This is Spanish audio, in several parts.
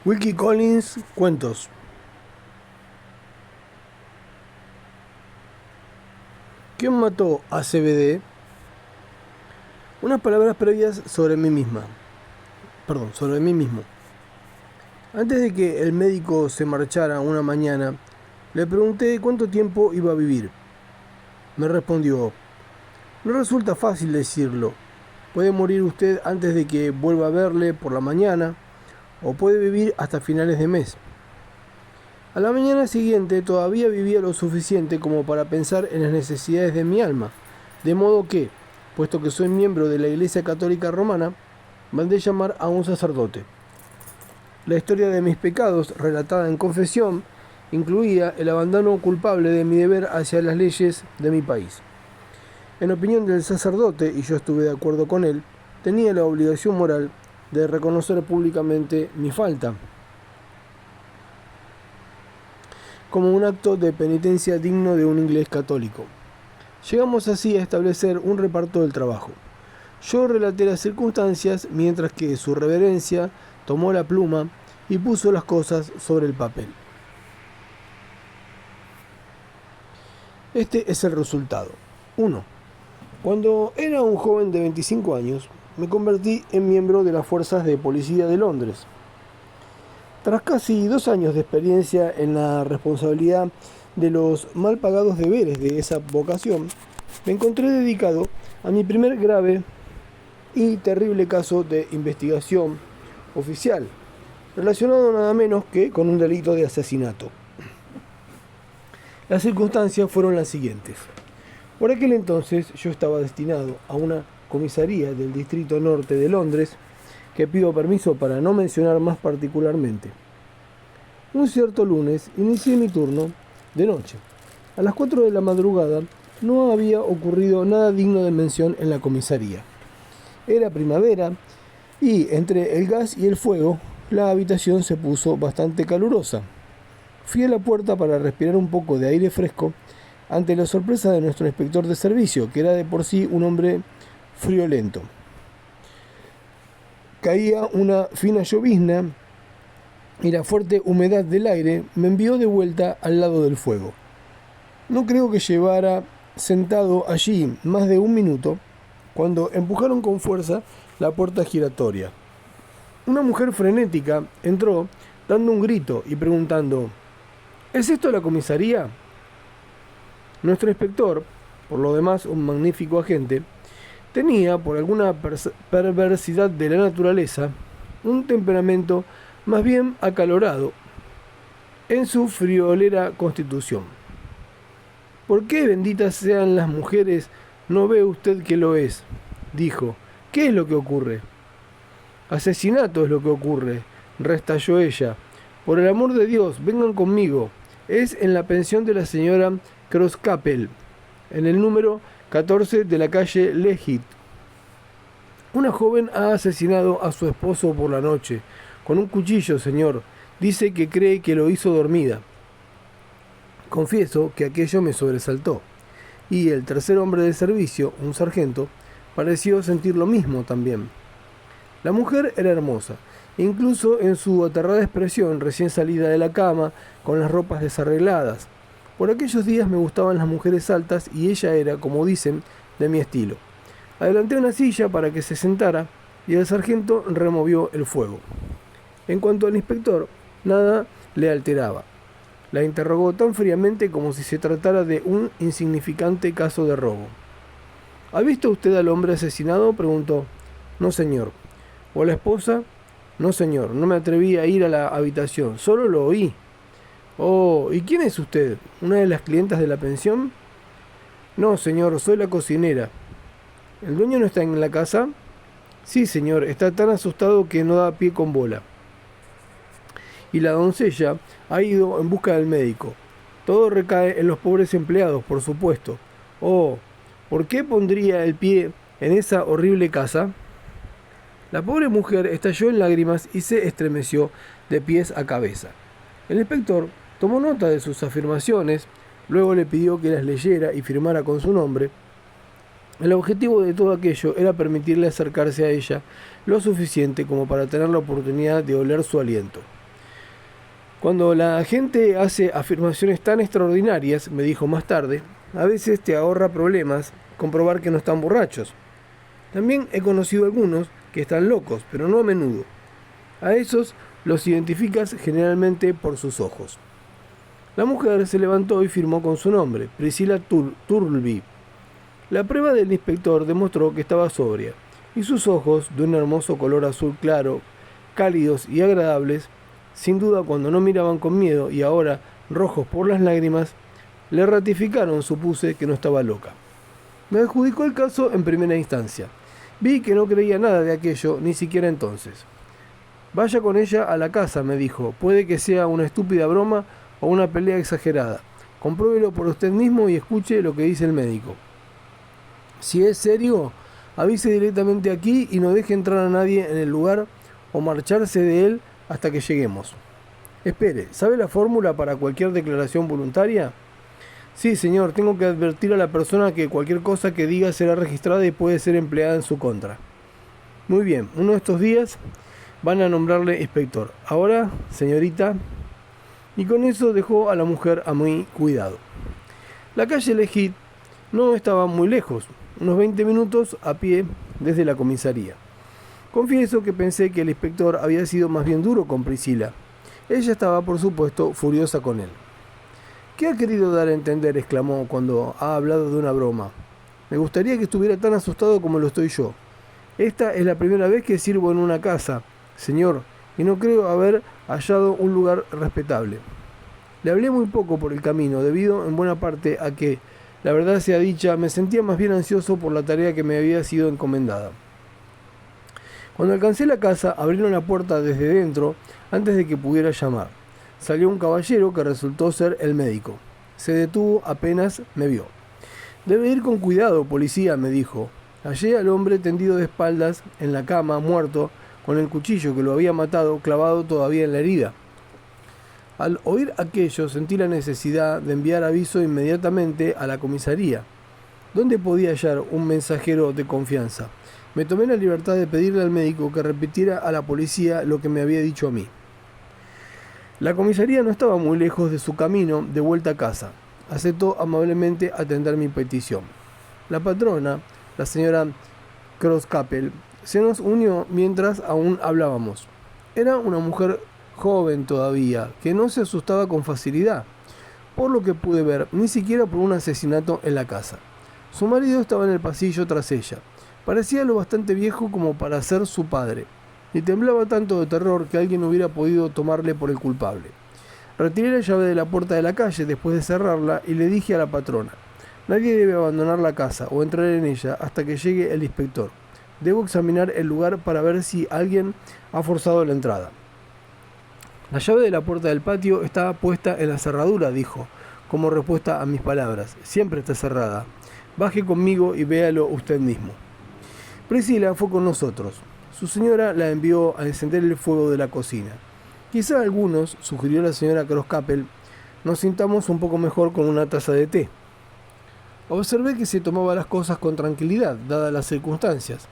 Wilkie Collins, cuentos. ¿Quién mató a CBD? Unas palabras previas sobre mí mismo. Antes de que el médico se marchara una mañana, le pregunté cuánto tiempo iba a vivir. Me respondió: no resulta fácil decirlo. Puede morir usted antes de que vuelva a verle por la mañana, o puede vivir hasta finales de mes. A la mañana siguiente todavía vivía lo suficiente como para pensar en las necesidades de mi alma, de modo que, puesto que soy miembro de la Iglesia Católica Romana, mandé llamar a un sacerdote. La historia de mis pecados, relatada en confesión, incluía el abandono culpable de mi deber hacia las leyes de mi país. En opinión del sacerdote, y yo estuve de acuerdo con él, tenía la obligación moral de reconocer públicamente mi falta, como un acto de penitencia digno de un inglés católico. Llegamos así a establecer un reparto del trabajo. Yo relaté las circunstancias, mientras que su reverencia tomó la pluma y puso las cosas sobre el papel. Este es el resultado. 1. Cuando era un joven de 25 años, me convertí en miembro de las fuerzas de policía de Londres. Tras casi 2 años de experiencia en la responsabilidad de los mal pagados deberes de esa vocación, me encontré dedicado a mi primer grave y terrible caso de investigación oficial, relacionado nada menos que con un delito de asesinato. Las circunstancias fueron las siguientes. Por aquel entonces yo estaba destinado a una comisaría del Distrito Norte de Londres, que pido permiso para no mencionar más particularmente. Un cierto lunes inicié mi turno de noche. A las 4 de la madrugada no había ocurrido nada digno de mención en la comisaría. Era primavera y entre el gas y el fuego la habitación se puso bastante calurosa. Fui a la puerta para respirar un poco de aire fresco ante la sorpresa de nuestro inspector de servicio, que era de por sí un hombre friolento. Caía una fina llovizna y la fuerte humedad del aire me envió de vuelta al lado del fuego. No creo que llevara sentado allí más de 1 minuto cuando empujaron con fuerza la puerta giratoria. Una mujer frenética entró dando un grito y preguntando: ¿es esto la comisaría? Nuestro inspector, por lo demás un magnífico agente, tenía, por alguna perversidad de la naturaleza, un temperamento más bien acalorado en su friolera constitución. ¿Por qué benditas sean las mujeres no ve usted que lo es?, dijo. ¿Qué es lo que ocurre? Asesinato es lo que ocurre, restalló ella. Por el amor de Dios, vengan conmigo. Es en la pensión de la señora Crosscapel, en el número 14 de la calle Legit. Una joven ha asesinado a su esposo por la noche, con un cuchillo, señor. Dice que cree que lo hizo dormida. Confieso que aquello me sobresaltó, y el tercer hombre de servicio, un sargento, pareció sentir lo mismo también. La mujer era hermosa, incluso en su aterrada expresión recién salida de la cama, con las ropas desarregladas. Por aquellos días me gustaban las mujeres altas y ella era, como dicen, de mi estilo. Adelanté una silla para que se sentara y el sargento removió el fuego. En cuanto al inspector, nada le alteraba. La interrogó tan fríamente como si se tratara de un insignificante caso de robo. ¿Ha visto usted al hombre asesinado?, preguntó. No, señor. ¿O a la esposa? No, señor. No me atreví a ir a la habitación, solo lo oí. Oh, ¿y quién es usted? ¿Una de las clientas de la pensión? No, señor, soy la cocinera. ¿El dueño no está en la casa? Sí, señor, está tan asustado que no da pie con bola. Y la doncella ha ido en busca del médico. Todo recae en los pobres empleados, por supuesto. Oh, ¿por qué pondría el pie en esa horrible casa? La pobre mujer estalló en lágrimas y se estremeció de pies a cabeza. El inspector tomó nota de sus afirmaciones, luego le pidió que las leyera y firmara con su nombre. El objetivo de todo aquello era permitirle acercarse a ella lo suficiente como para tener la oportunidad de oler su aliento. Cuando la gente hace afirmaciones tan extraordinarias, me dijo más tarde, a veces te ahorra problemas comprobar que no están borrachos. También he conocido algunos que están locos, pero no a menudo. A esos los identificas generalmente por sus ojos. La mujer se levantó y firmó con su nombre, Priscilla Turlby. La prueba del inspector demostró que estaba sobria, y sus ojos, de un hermoso color azul claro, cálidos y agradables, sin duda cuando no miraban con miedo y ahora rojos por las lágrimas, le ratificaron, supuse, que no estaba loca. Me adjudicó el caso en primera instancia. Vi que no creía nada de aquello, ni siquiera entonces. Vaya con ella a la casa, me dijo. Puede que sea una estúpida broma o una pelea exagerada. Compruébelo por usted mismo y escuche lo que dice el médico. Si es serio, avise directamente aquí y no deje entrar a nadie en el lugar o marcharse de él hasta que lleguemos. Espere, ¿sabe la fórmula para cualquier declaración voluntaria? Sí, señor, tengo que advertir a la persona que cualquier cosa que diga será registrada y puede ser empleada en su contra. Muy bien, uno de estos días van a nombrarle inspector. Ahora, señorita... Y con eso dejó a la mujer a mi cuidado. La calle Legit no estaba muy lejos, unos 20 minutos a pie desde la comisaría. Confieso que pensé que el inspector había sido más bien duro con Priscilla. Ella estaba, por supuesto, furiosa con él. ¿Qué ha querido dar a entender?, exclamó cuando ha hablado de una broma. Me gustaría que estuviera tan asustado como lo estoy yo. Esta es la primera vez que sirvo en una casa, señor, y no creo haber hallado un lugar respetable. Le hablé muy poco por el camino, debido en buena parte a que, la verdad sea dicha, me sentía más bien ansioso por la tarea que me había sido encomendada. Cuando alcancé la casa, abrieron la puerta desde dentro antes de que pudiera llamar. Salió un caballero que resultó ser el médico. Se detuvo apenas me vio. Debe ir con cuidado, policía, me dijo. Hallé al hombre tendido de espaldas en la cama, muerto, con el cuchillo que lo había matado clavado todavía en la herida. Al oír aquello, sentí la necesidad de enviar aviso inmediatamente a la comisaría. ¿Dónde podía hallar un mensajero de confianza? Me tomé la libertad de pedirle al médico que repitiera a la policía lo que me había dicho a mí. La comisaría no estaba muy lejos de su camino de vuelta a casa. Aceptó amablemente atender mi petición. La patrona, la señora Croscapel, se nos unió mientras aún hablábamos. Era una mujer joven todavía, que no se asustaba con facilidad, por lo que pude ver, ni siquiera por un asesinato en la casa. Su marido estaba en el pasillo tras ella. Parecía lo bastante viejo como para ser su padre, y temblaba tanto de terror que alguien hubiera podido tomarle por el culpable. Retiré la llave de la puerta de la calle después de cerrarla y le dije a la patrona: nadie debe abandonar la casa o entrar en ella hasta que llegue el inspector. Debo examinar el lugar para ver si alguien ha forzado la entrada. La llave de la puerta del patio está puesta en la cerradura, dijo, como respuesta a mis palabras. Siempre está cerrada. Baje conmigo y véalo usted mismo. Priscilla fue con nosotros. Su señora la envió a encender el fuego de la cocina. Quizá algunos, sugirió la señora Croscapel, nos sintamos un poco mejor con una taza de té. Observé que se tomaba las cosas con tranquilidad, dadas las circunstancias.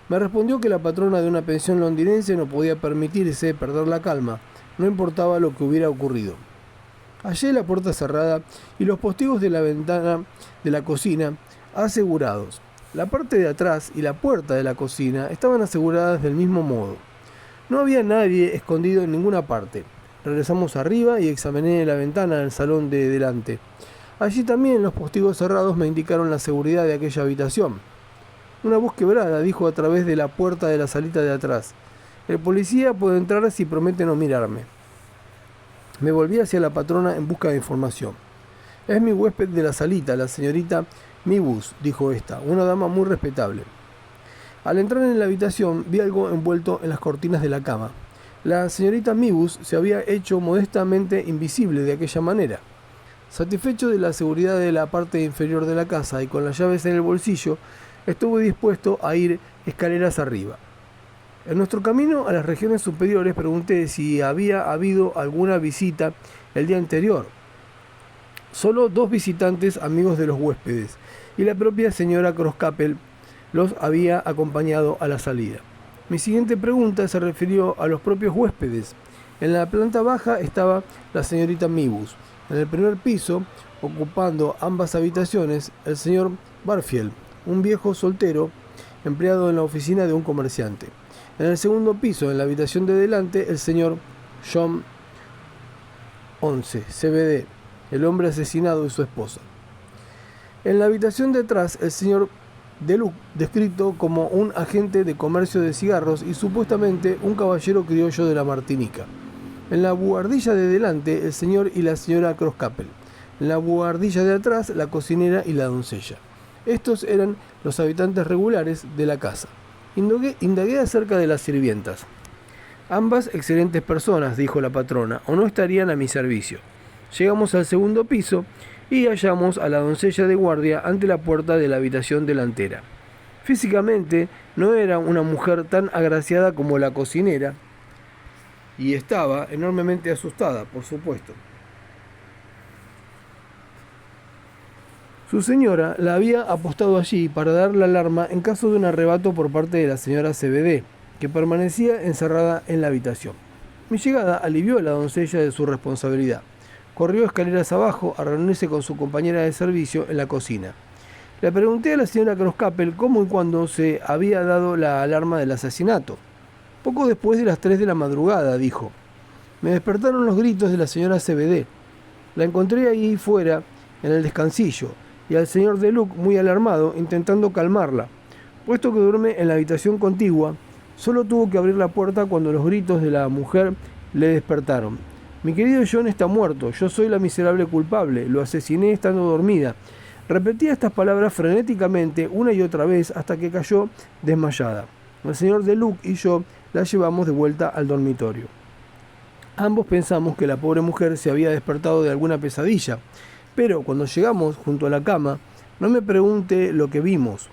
Me respondió que la patrona de una pensión londinense no podía permitirse perder la calma, no importaba lo que hubiera ocurrido. Hallé la puerta cerrada y los postigos de la ventana de la cocina asegurados. La parte de atrás y la puerta de la cocina estaban aseguradas del mismo modo. No había nadie escondido en ninguna parte. Regresamos arriba y examiné la ventana del salón de delante. Allí también los postigos cerrados me indicaron la seguridad de aquella habitación. Una voz quebrada dijo a través de la puerta de la salita de atrás: el policía puede entrar si promete no mirarme. Me volví hacia la patrona en busca de información. Es mi huésped de la salita, la señorita Mibus, dijo esta, una dama muy respetable. Al entrar en la habitación vi algo envuelto en las cortinas de la cama. La señorita Mibus se había hecho modestamente invisible de aquella manera. Satisfecho de la seguridad de la parte inferior de la casa y con las llaves en el bolsillo, estuve dispuesto a ir escaleras arriba. En nuestro camino a las regiones superiores pregunté si había habido alguna visita el día anterior. Solo 2 visitantes amigos de los huéspedes y la propia señora Croscapel los había acompañado a la salida. Mi siguiente pregunta se refirió a los propios huéspedes. En la planta baja estaba la señorita Mibus. En el primer piso, ocupando ambas habitaciones, el señor Barfield, un viejo soltero empleado en la oficina de un comerciante. En el segundo piso, en la habitación de delante, el señor John 11, CBD, el hombre asesinado y su esposa. En la habitación de atrás, el señor Deluc, descrito como un agente de comercio de cigarros y supuestamente un caballero criollo de la Martinica. En la buhardilla de delante, el señor y la señora Croscapel. En la buhardilla de atrás, la cocinera y la doncella. Estos eran los habitantes regulares de la casa. Indagué acerca de las sirvientas. Ambas excelentes personas, dijo la patrona, o no estarían a mi servicio. Llegamos al segundo piso y hallamos a la doncella de guardia ante la puerta de la habitación delantera. Físicamente no era una mujer tan agraciada como la cocinera y estaba enormemente asustada, por supuesto. Su señora la había apostado allí para dar la alarma en caso de un arrebato por parte de la señora CBD, que permanecía encerrada en la habitación. Mi llegada alivió a la doncella de su responsabilidad. Corrió escaleras abajo a reunirse con su compañera de servicio en la cocina. Le pregunté a la señora Croscapel cómo y cuándo se había dado la alarma del asesinato. Poco después de las 3 de la madrugada, dijo. Me despertaron los gritos de la señora CBD. La encontré ahí fuera, en el descansillo, y al señor Deluc muy alarmado, intentando calmarla. Puesto que duerme en la habitación contigua, solo tuvo que abrir la puerta cuando los gritos de la mujer le despertaron. Mi querido John está muerto, yo soy la miserable culpable, lo asesiné estando dormida. Repetía estas palabras frenéticamente una y otra vez hasta que cayó desmayada. El señor Deluc y yo la llevamos de vuelta al dormitorio. Ambos pensamos que la pobre mujer se había despertado de alguna pesadilla, pero cuando llegamos junto a la cama, no me pregunte lo que vimos.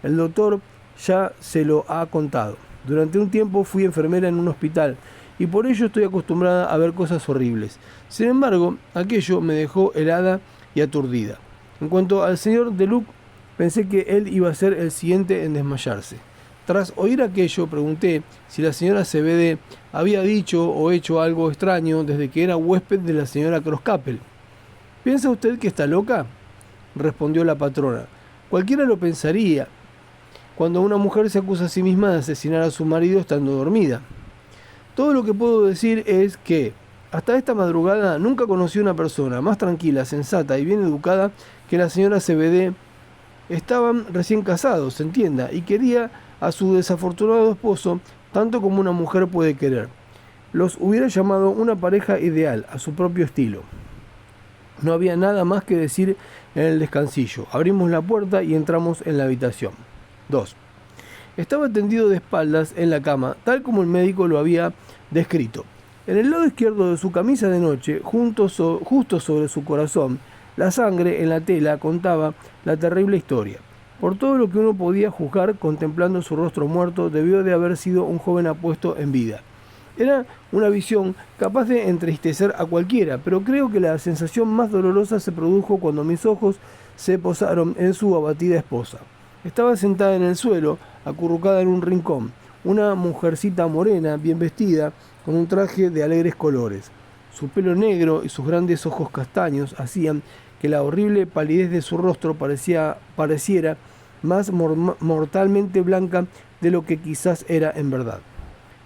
El doctor ya se lo ha contado. Durante un tiempo fui enfermera en un hospital y por ello estoy acostumbrada a ver cosas horribles. Sin embargo, aquello me dejó helada y aturdida. En cuanto al señor Deluc, pensé que él iba a ser el siguiente en desmayarse. Tras oír aquello, pregunté si la señora CBD había dicho o hecho algo extraño desde que era huésped de la señora Croscapel. ¿Piensa usted que está loca?, respondió la patrona. Cualquiera lo pensaría cuando una mujer se acusa a sí misma de asesinar a su marido estando dormida. Todo lo que puedo decir es que, hasta esta madrugada, nunca conocí una persona más tranquila, sensata y bien educada que la señora CBD. Estaban recién casados, se entienda, y quería a su desafortunado esposo tanto como una mujer puede querer. Los hubiera llamado una pareja ideal, a su propio estilo. No había nada más que decir en el descansillo. Abrimos la puerta y entramos en la habitación. 2. Estaba tendido de espaldas en la cama, tal como el médico lo había descrito. En el lado izquierdo de su camisa de noche, justo sobre su corazón, la sangre en la tela contaba la terrible historia. Por todo lo que uno podía juzgar contemplando su rostro muerto, debió de haber sido un joven apuesto en vida. Era una visión capaz de entristecer a cualquiera, pero creo que la sensación más dolorosa se produjo cuando mis ojos se posaron en su abatida esposa. Estaba sentada en el suelo, acurrucada en un rincón, una mujercita morena, bien vestida, con un traje de alegres colores. Su pelo negro y sus grandes ojos castaños hacían que la horrible palidez de su rostro pareciera más mortalmente blanca de lo que quizás era en verdad.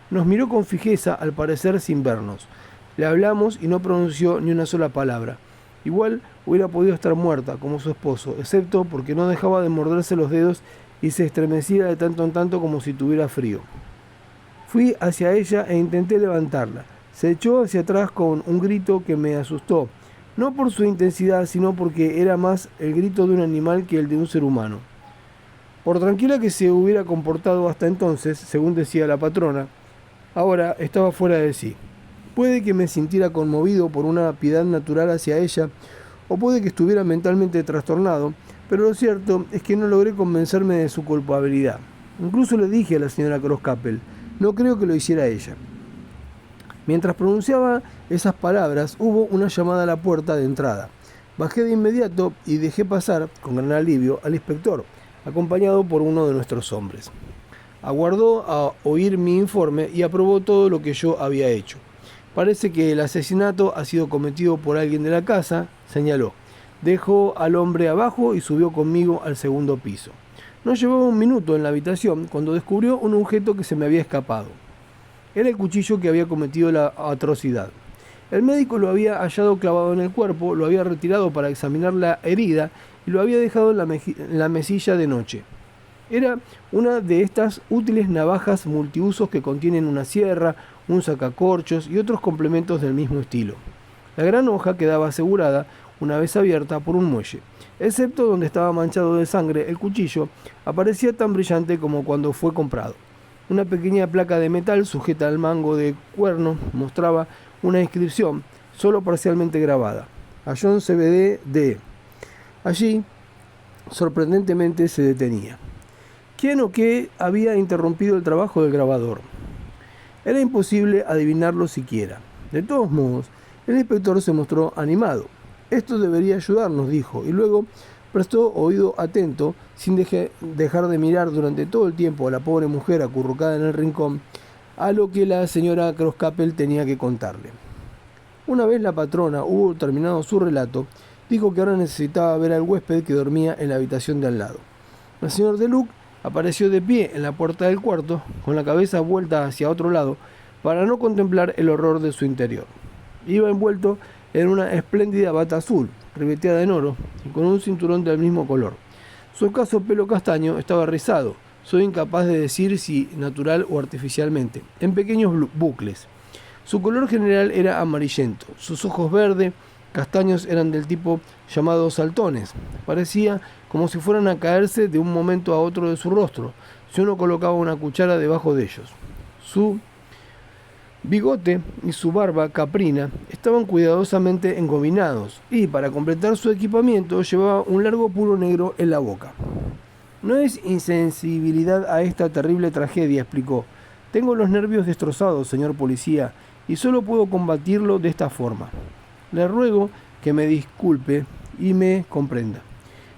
Nos miró con fijeza, al parecer sin vernos. Le hablamos y no pronunció ni una sola palabra. Igual hubiera podido estar muerta, como su esposo, excepto porque no dejaba de morderse los dedos y se estremecía de tanto en tanto como si tuviera frío. Fui hacia ella e intenté levantarla. Se echó hacia atrás con un grito que me asustó, no por su intensidad, sino porque era más el grito de un animal que el de un ser humano. Por tranquila que se hubiera comportado hasta entonces, según decía la patrona, ahora estaba fuera de sí. Puede que me sintiera conmovido por una piedad natural hacia ella, o puede que estuviera mentalmente trastornado, pero lo cierto es que no logré convencerme de su culpabilidad. Incluso le dije a la señora Croscapel, no creo que lo hiciera ella. Mientras pronunciaba esas palabras, hubo una llamada a la puerta de entrada. Bajé de inmediato y dejé pasar, con gran alivio, al inspector, acompañado por uno de nuestros hombres. Aguardó a oír mi informe y aprobó todo lo que yo había hecho. Parece que el asesinato ha sido cometido por alguien de la casa, señaló. Dejó al hombre abajo y subió conmigo al segundo piso. No llevaba un minuto en la habitación cuando descubrió un objeto que se me había escapado. Era el cuchillo que había cometido la atrocidad. El médico lo había hallado clavado en el cuerpo, lo había retirado para examinar la herida y lo había dejado en la mesilla de noche. Era una de estas útiles navajas multiusos que contienen una sierra, un sacacorchos y otros complementos del mismo estilo. La gran hoja quedaba asegurada, una vez abierta, por un muelle. Excepto donde estaba manchado de sangre, el cuchillo aparecía tan brillante como cuando fue comprado. Una pequeña placa de metal sujeta al mango de cuerno mostraba una inscripción, solo parcialmente grabada: a John CBD D. Allí, sorprendentemente, se detenía. ¿Quién o qué había interrumpido el trabajo del grabador? Era imposible adivinarlo siquiera. De todos modos, el inspector se mostró animado. Esto debería ayudarnos, dijo, y luego prestó oído atento, sin dejar de mirar durante todo el tiempo a la pobre mujer acurrucada en el rincón, a lo que la señora Croscapel tenía que contarle. Una vez la patrona hubo terminado su relato, dijo que ahora necesitaba ver al huésped que dormía en la habitación de al lado. El señor Deluc apareció de pie en la puerta del cuarto, con la cabeza vuelta hacia otro lado, para no contemplar el horror de su interior. Iba envuelto en una espléndida bata azul, ribeteada en oro, y con un cinturón del mismo color. Su escaso pelo castaño estaba rizado, soy incapaz de decir si natural o artificialmente, en pequeños bucles. Su color general era amarillento, sus ojos verdes, castaños eran del tipo llamado saltones. Parecía como si fueran a caerse de un momento a otro de su rostro, si uno colocaba una cuchara debajo de ellos. Su bigote y su barba caprina estaban cuidadosamente engominados y, para completar su equipamiento, llevaba un largo puro negro en la boca. No es insensibilidad a esta terrible tragedia, explicó. Tengo los nervios destrozados, señor policía, y solo puedo combatirlo de esta forma. Le ruego que me disculpe y me comprenda.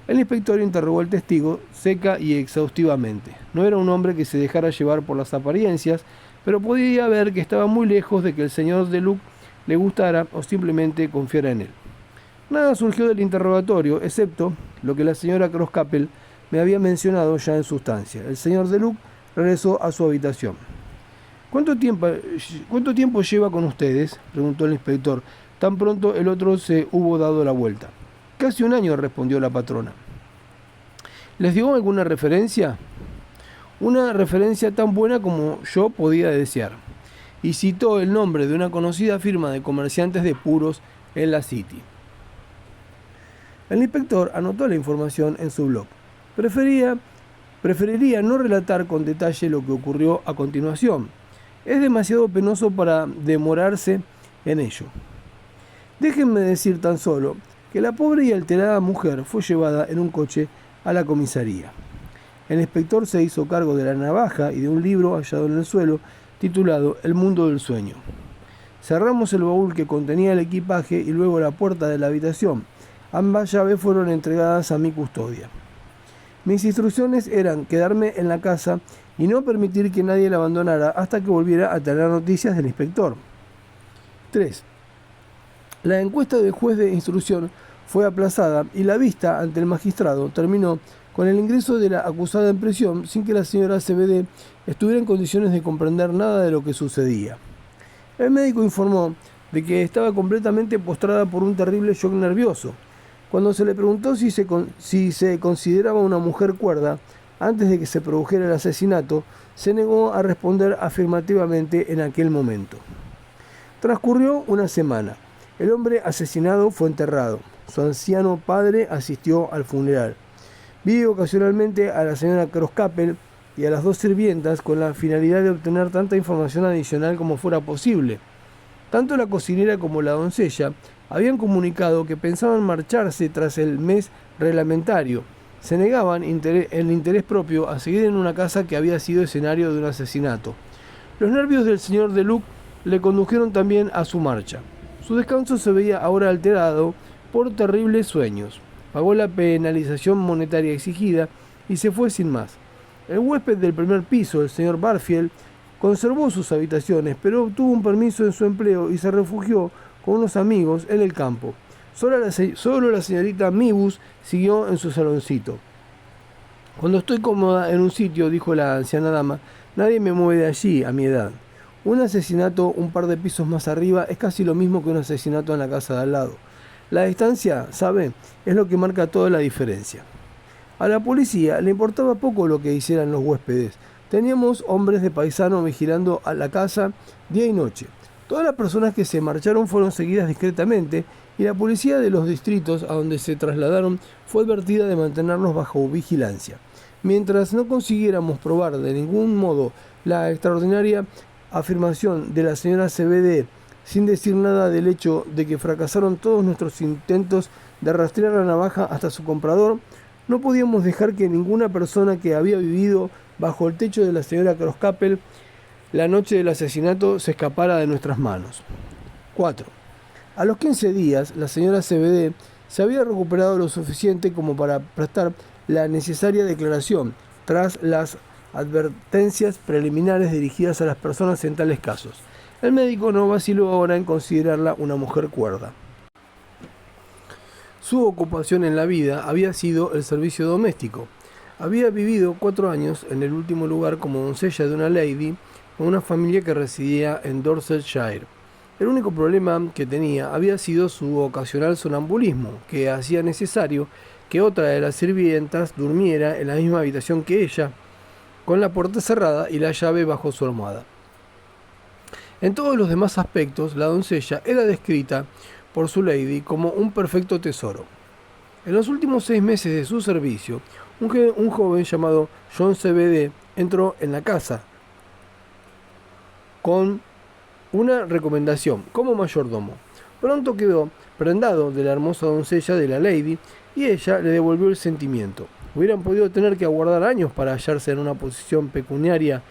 El inspector interrogó al testigo seca y exhaustivamente. No era un hombre que se dejara llevar por las apariencias, pero podía ver que estaba muy lejos de que el señor Deluc le gustara o simplemente confiara en él. Nada surgió del interrogatorio, excepto lo que la señora Croscapel me había mencionado ya en sustancia. El señor Deluc regresó a su habitación. ¿Cuánto tiempo lleva con ustedes?, preguntó el inspector, tan pronto el otro se hubo dado la vuelta. Casi un año, respondió la patrona. ¿Les dio alguna referencia? Una referencia tan buena como yo podía desear. Y citó el nombre de una conocida firma de comerciantes de puros en la City. El inspector anotó la información en su blog. Preferiría no relatar con detalle lo que ocurrió a continuación. Es demasiado penoso para demorarse en ello. Déjenme decir tan solo que la pobre y alterada mujer fue llevada en un coche a la comisaría. El inspector se hizo cargo de la navaja y de un libro hallado en el suelo titulado El mundo del sueño. Cerramos el baúl que contenía el equipaje y luego la puerta de la habitación. Ambas llaves fueron entregadas a mi custodia. Mis instrucciones eran quedarme en la casa y no permitir que nadie la abandonara hasta que volviera a tener noticias del inspector. 3. La encuesta del juez de instrucción fue aplazada y la vista ante el magistrado terminó con el ingreso de la acusada en prisión sin que la señora CBD estuviera en condiciones de comprender nada de lo que sucedía. El médico informó de que estaba completamente postrada por un terrible shock nervioso. Cuando se le preguntó si se consideraba una mujer cuerda antes de que se produjera el asesinato, se negó a responder afirmativamente en aquel momento. Transcurrió una semana. El hombre asesinado fue enterrado. Su anciano padre asistió al funeral. Vi ocasionalmente a la señora Croscapel y a las dos sirvientas con la finalidad de obtener tanta información adicional como fuera posible. Tanto la cocinera como la doncella habían comunicado que pensaban marcharse tras el mes reglamentario. Se negaban en interés propio a seguir en una casa que había sido escenario de un asesinato. Los nervios del señor Deluc le condujeron también a su marcha. Su descanso se veía ahora alterado por terribles sueños. Pagó la penalización monetaria exigida y se fue sin más. El huésped del primer piso, el señor Barfield, Conservó sus habitaciones, pero obtuvo un permiso en su empleo y se refugió con unos amigos en el campo. Solo la señorita Mibus siguió en su saloncito. Cuando estoy cómoda en un sitio, dijo la anciana dama, nadie me mueve de allí a mi edad. Un asesinato un par de pisos más arriba es casi lo mismo que un asesinato en la casa de al lado. La distancia, ¿sabe?, es lo que marca toda la diferencia. A la policía le importaba poco lo que hicieran los huéspedes. Teníamos hombres de paisano vigilando a la casa día y noche. Todas las personas que se marcharon fueron seguidas discretamente y la policía de los distritos a donde se trasladaron fue advertida de mantenerlos bajo vigilancia. Mientras no consiguiéramos probar de ningún modo la extraordinaria afirmación de la señora CBD, sin decir nada del hecho de que fracasaron todos nuestros intentos de rastrear la navaja hasta su comprador, no podíamos dejar que ninguna persona que había vivido bajo el techo de la señora Croscapel la noche del asesinato se escapara de nuestras manos. 4. A los 15 días, la señora CBD se había recuperado lo suficiente como para prestar la necesaria declaración, tras las advertencias preliminares dirigidas a las personas en tales casos. El médico no vaciló ahora en considerarla una mujer cuerda. Su ocupación en la vida había sido el servicio doméstico. Había vivido 4 años en el último lugar como doncella de una lady con una familia que residía en Dorsetshire. El único problema que tenía había sido su ocasional sonambulismo, que hacía necesario que otra de las sirvientas durmiera en la misma habitación que ella, con la puerta cerrada y la llave bajo su almohada. En todos los demás aspectos, la doncella era descrita por su lady como un perfecto tesoro. En los últimos 6 meses de su servicio, un joven llamado John CBD entró en la casa con una recomendación como mayordomo. Pronto quedó prendado de la hermosa doncella de la lady y ella le devolvió el sentimiento. Hubieran podido tener que aguardar años para hallarse en una posición pecuniaria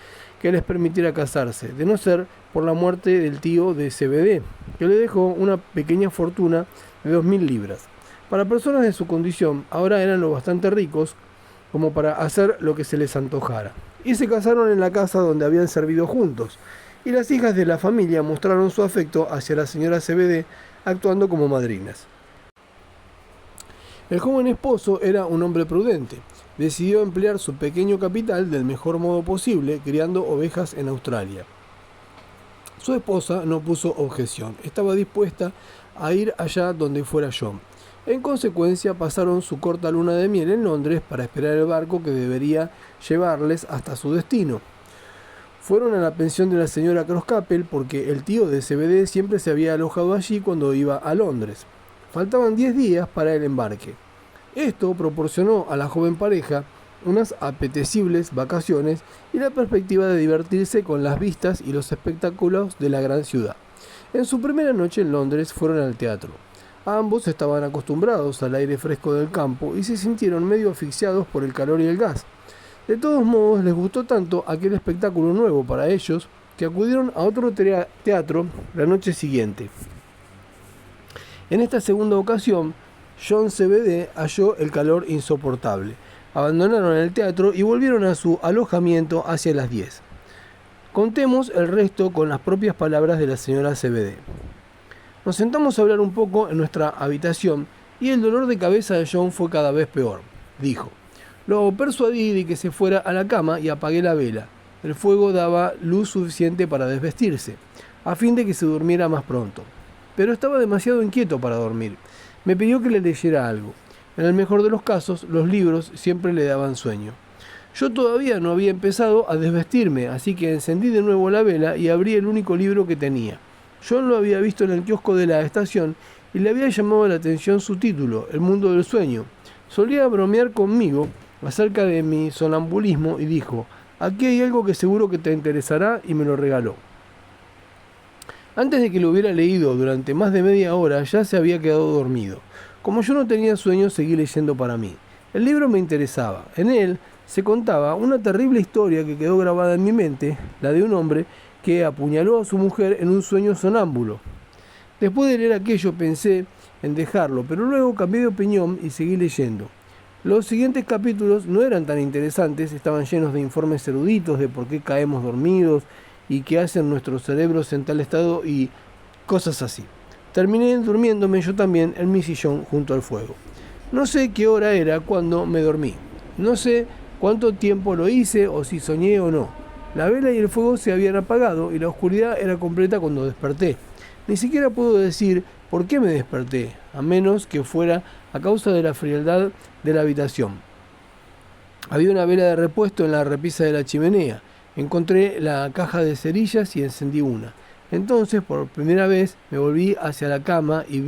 que les permitiera casarse, de no ser por la muerte del tío de CBD, que le dejó una pequeña fortuna de 2.000 libras. Para personas de su condición, ahora eran lo bastante ricos como para hacer lo que se les antojara. Y se casaron en la casa donde habían servido juntos, y las hijas de la familia mostraron su afecto hacia la señora CBD actuando como madrinas. El joven esposo era un hombre prudente. Decidió emplear su pequeño capital del mejor modo posible, criando ovejas en Australia. Su esposa no puso objeción, estaba dispuesta a ir allá donde fuera John. En consecuencia, pasaron su corta luna de miel en Londres para esperar el barco que debería llevarles hasta su destino. Fueron a la pensión de la señora Croscapel porque el tío de CBD siempre se había alojado allí cuando iba a Londres. Faltaban 10 días para el embarque. Esto proporcionó a la joven pareja unas apetecibles vacaciones y la perspectiva de divertirse con las vistas y los espectáculos de la gran ciudad. En su primera noche en Londres fueron al teatro. Ambos estaban acostumbrados al aire fresco del campo y se sintieron medio asfixiados por el calor y el gas. De todos modos, les gustó tanto aquel espectáculo nuevo para ellos que acudieron a otro teatro la noche siguiente. En esta segunda ocasión, John CBD halló el calor insoportable. Abandonaron el teatro y volvieron a su alojamiento hacia las 10. Contemos el resto con las propias palabras de la señora CBD. Nos sentamos a hablar un poco en nuestra habitación y el dolor de cabeza de John fue cada vez peor. Dijo: lo persuadí de que se fuera a la cama y apagué la vela. El fuego daba luz suficiente para desvestirse, a fin de que se durmiera más pronto. Pero estaba demasiado inquieto para dormir. Me pidió que le leyera algo. En el mejor de los casos, los libros siempre le daban sueño. Yo todavía no había empezado a desvestirme, así que encendí de nuevo la vela y abrí el único libro que tenía. John lo había visto en el kiosco de la estación y le había llamado la atención su título, El mundo del sueño. Solía bromear conmigo acerca de mi sonambulismo y dijo: aquí hay algo que seguro que te interesará, y me lo regaló. Antes de que lo hubiera leído durante más de media hora ya se había quedado dormido. Como yo no tenía sueño, seguí leyendo para mí. El libro me interesaba. En él se contaba una terrible historia que quedó grabada en mi mente, la de un hombre que apuñaló a su mujer en un sueño sonámbulo. Después de leer aquello pensé en dejarlo, pero luego cambié de opinión y seguí leyendo. Los siguientes capítulos no eran tan interesantes, estaban llenos de informes eruditos de por qué caemos dormidos y qué hacen nuestros cerebros en tal estado y cosas así. Terminé durmiéndome yo también en mi sillón junto al fuego. No sé qué hora era cuando me dormí. No sé cuánto tiempo lo hice o si soñé o no. La vela y el fuego se habían apagado y la oscuridad era completa cuando desperté. Ni siquiera puedo decir por qué me desperté, a menos que fuera a causa de la frialdad de la habitación. Había una vela de repuesto en la repisa de la chimenea. Encontré la caja de cerillas y encendí una. Entonces, por primera vez, me volví hacia la cama y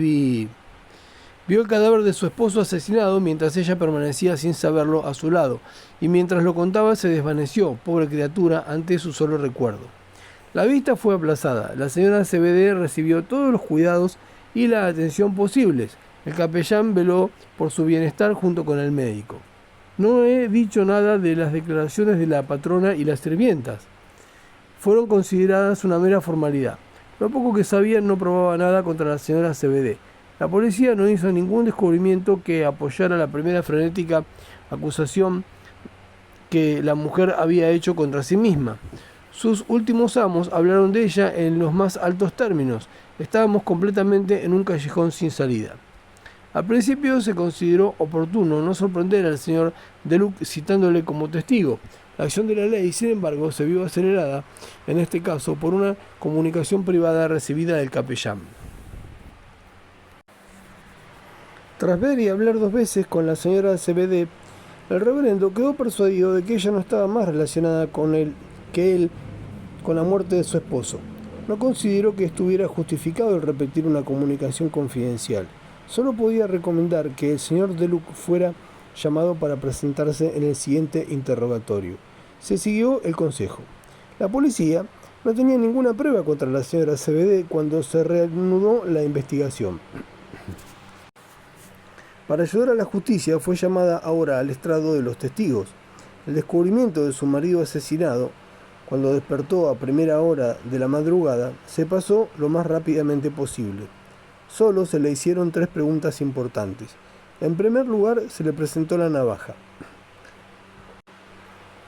vio el cadáver de su esposo asesinado mientras ella permanecía sin saberlo a su lado, y mientras lo contaba se desvaneció, pobre criatura, ante su solo recuerdo. La vista fue aplazada. La señora CBD recibió todos los cuidados y la atención posibles. El capellán veló por su bienestar junto con el médico. No he dicho nada de las declaraciones de la patrona y las sirvientas. Fueron consideradas una mera formalidad. Lo poco que sabían no probaba nada contra la señora CBD. La policía no hizo ningún descubrimiento que apoyara la primera frenética acusación que la mujer había hecho contra sí misma. Sus últimos amos hablaron de ella en los más altos términos. Estábamos completamente en un callejón sin salida. Al principio se consideró oportuno no sorprender al señor Deluc citándole como testigo. La acción de la ley, sin embargo, se vio acelerada, en este caso, por una comunicación privada recibida del capellán. Tras ver y hablar 2 veces con la señora CBD, el reverendo quedó persuadido de que ella no estaba más relacionada con él con la muerte de su esposo. No consideró que estuviera justificado el repetir una comunicación confidencial. Solo podía recomendar que el señor Deluc fuera llamado para presentarse en el siguiente interrogatorio. Se siguió el consejo. La policía no tenía ninguna prueba contra la señora CBD cuando se reanudó la investigación. Para ayudar a la justicia fue llamada ahora al estrado de los testigos. El descubrimiento de su marido asesinado, cuando despertó a primera hora de la madrugada, se pasó lo más rápidamente posible. Solo se le hicieron 3 preguntas importantes. En primer lugar, se le presentó la navaja.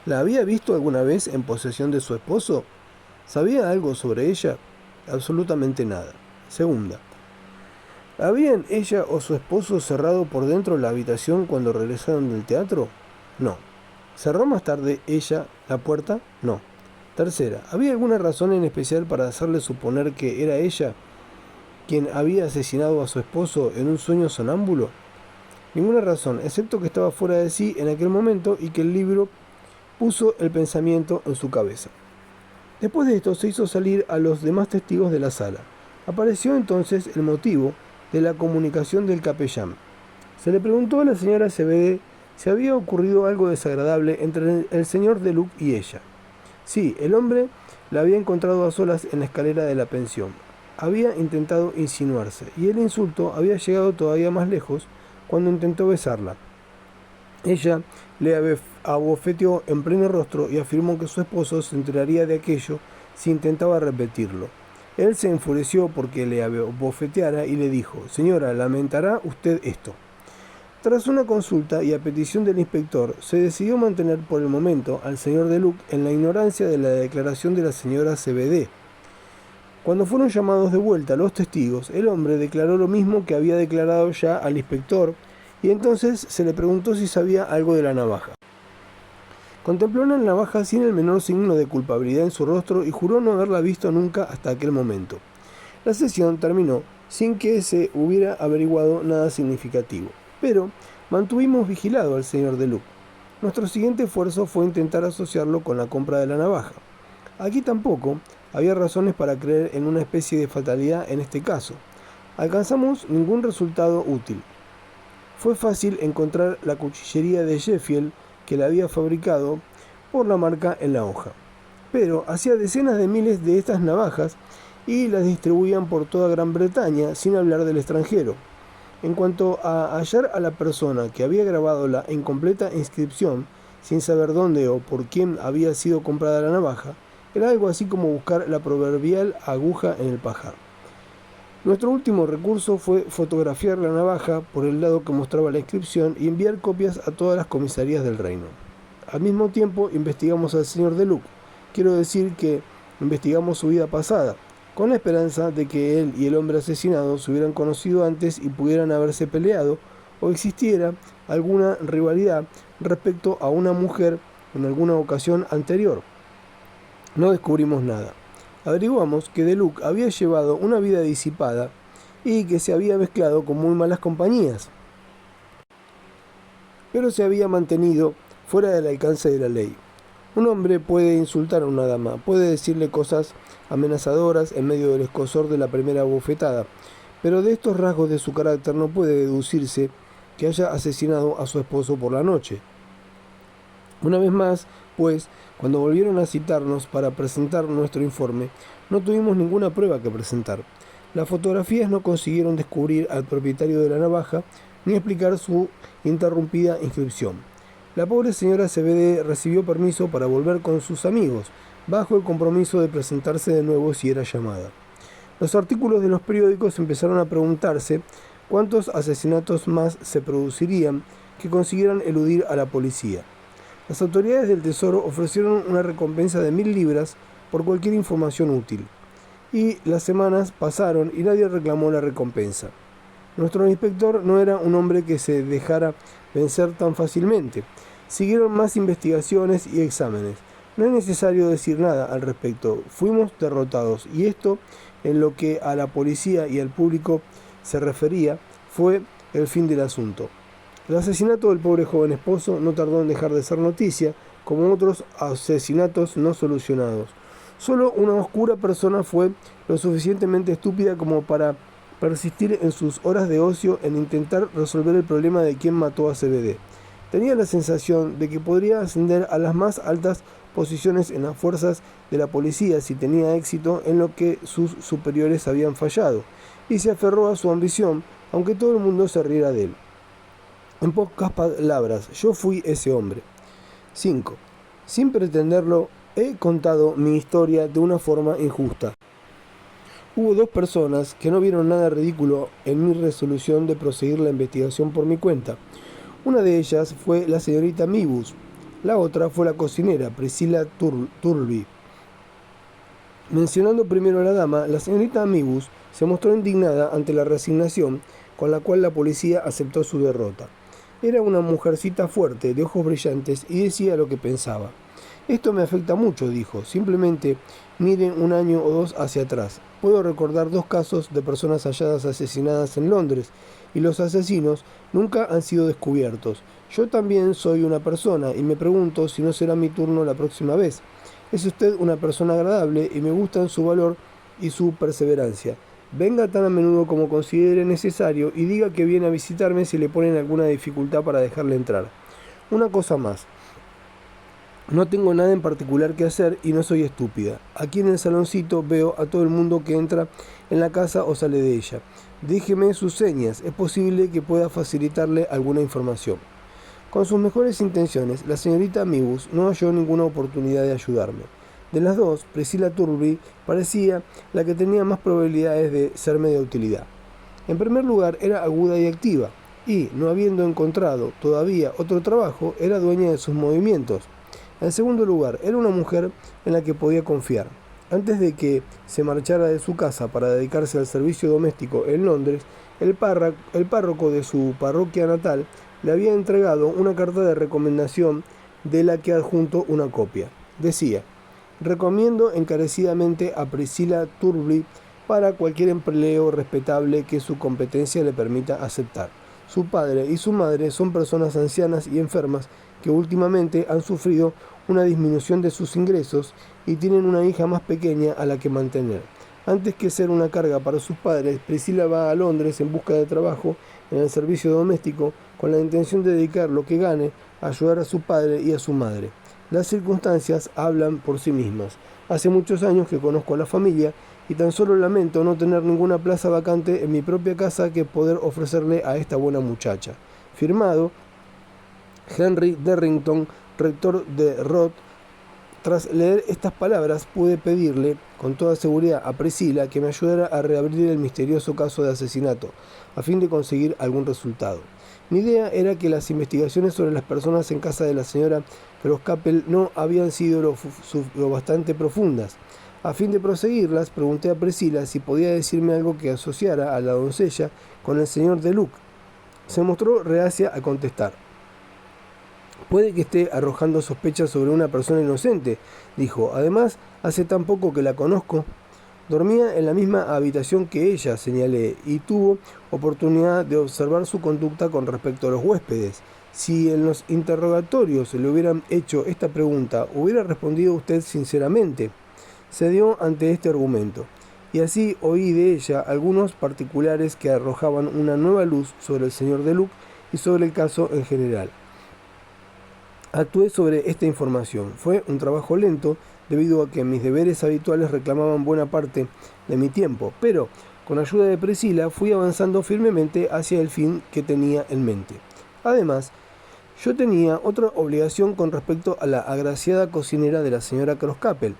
¿La había visto alguna vez en posesión de su esposo? ¿Sabía algo sobre ella? Absolutamente nada. Segunda, ¿habían ella o su esposo cerrado por dentro la habitación cuando regresaron del teatro? No. ¿Cerró más tarde ella la puerta? No. Tercera, ¿había alguna razón en especial para hacerle suponer que era ella quien había asesinado a su esposo en un sueño sonámbulo? Ninguna razón, excepto que estaba fuera de sí en aquel momento y que el libro puso el pensamiento en su cabeza. Después de esto se hizo salir a los demás testigos de la sala. Apareció entonces el motivo de la comunicación del capellán. Se le preguntó a la señora CBD si había ocurrido algo desagradable entre el señor Deluc y ella. Sí, el hombre la había encontrado a solas en la escalera de la pensión. Había intentado insinuarse, y el insulto había llegado todavía más lejos cuando intentó besarla. Ella le abofeteó en pleno rostro y afirmó que su esposo se enteraría de aquello si intentaba repetirlo. Él se enfureció porque le abofeteara y le dijo: «Señora, lamentará usted esto». Tras una consulta y a petición del inspector, se decidió mantener por el momento al señor Deluc en la ignorancia de la declaración de la señora CBD. Cuando fueron llamados de vuelta los testigos, el hombre declaró lo mismo que había declarado ya al inspector, y entonces se le preguntó si sabía algo de la navaja. Contempló la navaja sin el menor signo de culpabilidad en su rostro y juró no haberla visto nunca hasta aquel momento. La sesión terminó sin que se hubiera averiguado nada significativo, pero mantuvimos vigilado al señor Deluc. Nuestro siguiente esfuerzo fue intentar asociarlo con la compra de la navaja. Aquí tampoco había razones para creer en una especie de fatalidad en este caso. Alcanzamos ningún resultado útil. Fue fácil encontrar la cuchillería de Sheffield que la había fabricado por la marca en la hoja. Pero hacía decenas de miles de estas navajas y las distribuían por toda Gran Bretaña, sin hablar del extranjero. En cuanto a hallar a la persona que había grabado la incompleta inscripción, sin saber dónde o por quién había sido comprada la navaja, era algo así como buscar la proverbial aguja en el pajar. Nuestro último recurso fue fotografiar la navaja por el lado que mostraba la inscripción y enviar copias a todas las comisarías del reino. Al mismo tiempo investigamos al señor Deluc. Quiero decir que investigamos su vida pasada, con la esperanza de que él y el hombre asesinado se hubieran conocido antes y pudieran haberse peleado, o existiera alguna rivalidad respecto a una mujer en alguna ocasión anterior. No descubrimos nada. Averiguamos que DeLuc había llevado una vida disipada y que se había mezclado con muy malas compañías, pero se había mantenido fuera del alcance de la ley. Un hombre puede insultar a una dama, puede decirle cosas amenazadoras en medio del escozor de la primera bofetada, pero de estos rasgos de su carácter no puede deducirse que haya asesinado a su esposo por la noche. Una vez más, pues, cuando volvieron a citarnos para presentar nuestro informe, no tuvimos ninguna prueba que presentar. Las fotografías no consiguieron descubrir al propietario de la navaja ni explicar su interrumpida inscripción. La pobre señora CBD recibió permiso para volver con sus amigos, bajo el compromiso de presentarse de nuevo si era llamada. Los artículos de los periódicos empezaron a preguntarse cuántos asesinatos más se producirían que consiguieran eludir a la policía. Las autoridades del Tesoro ofrecieron una recompensa de 1.000 libras por cualquier información útil. Y las semanas pasaron y nadie reclamó la recompensa. Nuestro inspector no era un hombre que se dejara vencer tan fácilmente. Siguieron más investigaciones y exámenes. No es necesario decir nada al respecto. Fuimos derrotados y esto, en lo que a la policía y al público se refería, fue el fin del asunto. El asesinato del pobre joven esposo no tardó en dejar de ser noticia, como otros asesinatos no solucionados. Solo una oscura persona fue lo suficientemente estúpida como para persistir en sus horas de ocio en intentar resolver el problema de quién mató a CBD. Tenía la sensación de que podría ascender a las más altas posiciones en las fuerzas de la policía si tenía éxito en lo que sus superiores habían fallado, y se aferró a su ambición, aunque todo el mundo se riera de él. En pocas palabras, yo fui ese hombre. 5. Sin pretenderlo, he contado mi historia de una forma injusta. Hubo 2 personas que no vieron nada ridículo en mi resolución de proseguir la investigación por mi cuenta. Una de ellas fue la señorita Mibus, la otra fue la cocinera, Priscilla Turby. Mencionando primero a la dama, la señorita Mibus se mostró indignada ante la resignación con la cual la policía aceptó su derrota. Era una mujercita fuerte, de ojos brillantes, y decía lo que pensaba. Esto me afecta mucho, dijo. Simplemente miren 1 año o 2 hacia atrás. Puedo recordar 2 casos de personas halladas asesinadas en Londres, y los asesinos nunca han sido descubiertos. Yo también soy una persona, y me pregunto si no será mi turno la próxima vez. Es usted una persona agradable, y me gustan su valor y su perseverancia. Venga tan a menudo como considere necesario y diga que viene a visitarme si le ponen alguna dificultad para dejarle entrar. Una cosa más. No tengo nada en particular que hacer y no soy estúpida. Aquí en el saloncito veo a todo el mundo que entra en la casa o sale de ella. Déjeme sus señas, es posible que pueda facilitarle alguna información. Con sus mejores intenciones, la señorita Mibus no halló ninguna oportunidad de ayudarme. De las 2, Priscilla Turby parecía la que tenía más probabilidades de serme de utilidad. En primer lugar, era aguda y activa, y, no habiendo encontrado todavía otro trabajo, era dueña de sus movimientos. En segundo lugar, era una mujer en la que podía confiar. Antes de que se marchara de su casa para dedicarse al servicio doméstico en Londres, el párroco de su parroquia natal le había entregado una carta de recomendación de la que adjunto una copia. Decía: recomiendo encarecidamente a Priscilla Turby para cualquier empleo respetable que su competencia le permita aceptar. Su padre y su madre son personas ancianas y enfermas que últimamente han sufrido una disminución de sus ingresos y tienen una hija más pequeña a la que mantener. Antes que ser una carga para sus padres, Priscilla va a Londres en busca de trabajo en el servicio doméstico con la intención de dedicar lo que gane a ayudar a su padre y a su madre. Las circunstancias hablan por sí mismas. Hace muchos años que conozco a la familia y tan solo lamento no tener ninguna plaza vacante en mi propia casa que poder ofrecerle a esta buena muchacha. Firmado Henry Derrington, rector de Roth. Tras leer estas palabras pude pedirle con toda seguridad a Priscilla que me ayudara a reabrir el misterioso caso de asesinato, a fin de conseguir algún resultado. Mi idea era que las investigaciones sobre las personas en casa de la señora Croscapel no habían sido lo bastante profundas. A fin de proseguirlas, pregunté a Priscila si podía decirme algo que asociara a la doncella con el señor de Luc. Se mostró reacia a contestar. Puede que esté arrojando sospechas sobre una persona inocente, dijo. Además, hace tan poco que la conozco. Dormía en la misma habitación que ella, señalé, y tuvo oportunidad de observar su conducta con respecto a los huéspedes. Si en los interrogatorios le hubieran hecho esta pregunta, ¿hubiera respondido usted sinceramente? Cedió ante este argumento, y así oí de ella algunos particulares que arrojaban una nueva luz sobre el señor de Luc y sobre el caso en general. Actué sobre esta información. Fue un trabajo lento, debido a que mis deberes habituales reclamaban buena parte de mi tiempo, pero con ayuda de Priscila fui avanzando firmemente hacia el fin que tenía en mente. Además, yo tenía otra obligación con respecto a la agraciada cocinera de la señora Croscapel.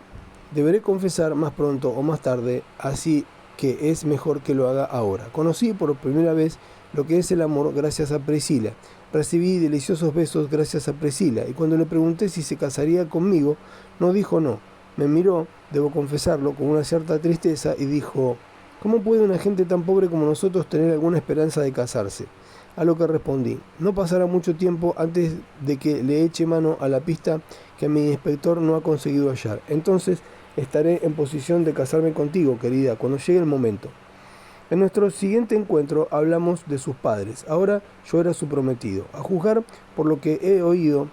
Deberé confesar más pronto o más tarde, así que es mejor que lo haga ahora. Conocí por primera vez lo que es el amor gracias a Priscila. Recibí deliciosos besos gracias a Priscila, y cuando le pregunté si se casaría conmigo, no dijo no. Me miró, debo confesarlo, con una cierta tristeza y dijo: ¿cómo puede una gente tan pobre como nosotros tener alguna esperanza de casarse? A lo que respondí: no pasará mucho tiempo antes de que le eche mano a la pista que mi inspector no ha conseguido hallar. Entonces estaré en posición de casarme contigo, querida, cuando llegue el momento. En nuestro siguiente encuentro hablamos de sus padres. Ahora yo era su prometido. A juzgar por lo que he oído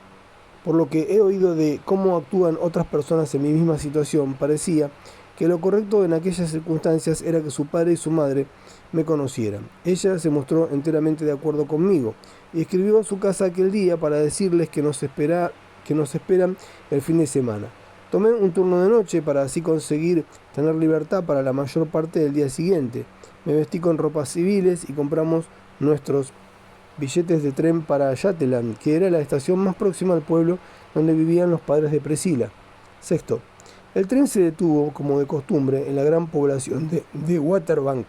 de cómo actúan otras personas en mi misma situación, parecía que lo correcto en aquellas circunstancias era que su padre y su madre me conocieran. Ella se mostró enteramente de acuerdo conmigo y escribió a su casa aquel día para decirles que nos esperan el fin de semana. Tomé un turno de noche para así conseguir tener libertad para la mayor parte del día siguiente. Me vestí con ropas civiles y compramos nuestros billetes de tren para Yateland, que era la estación más próxima al pueblo donde vivían los padres de Priscila. Sexto, el tren se detuvo, como de costumbre, en la gran población de Waterbank.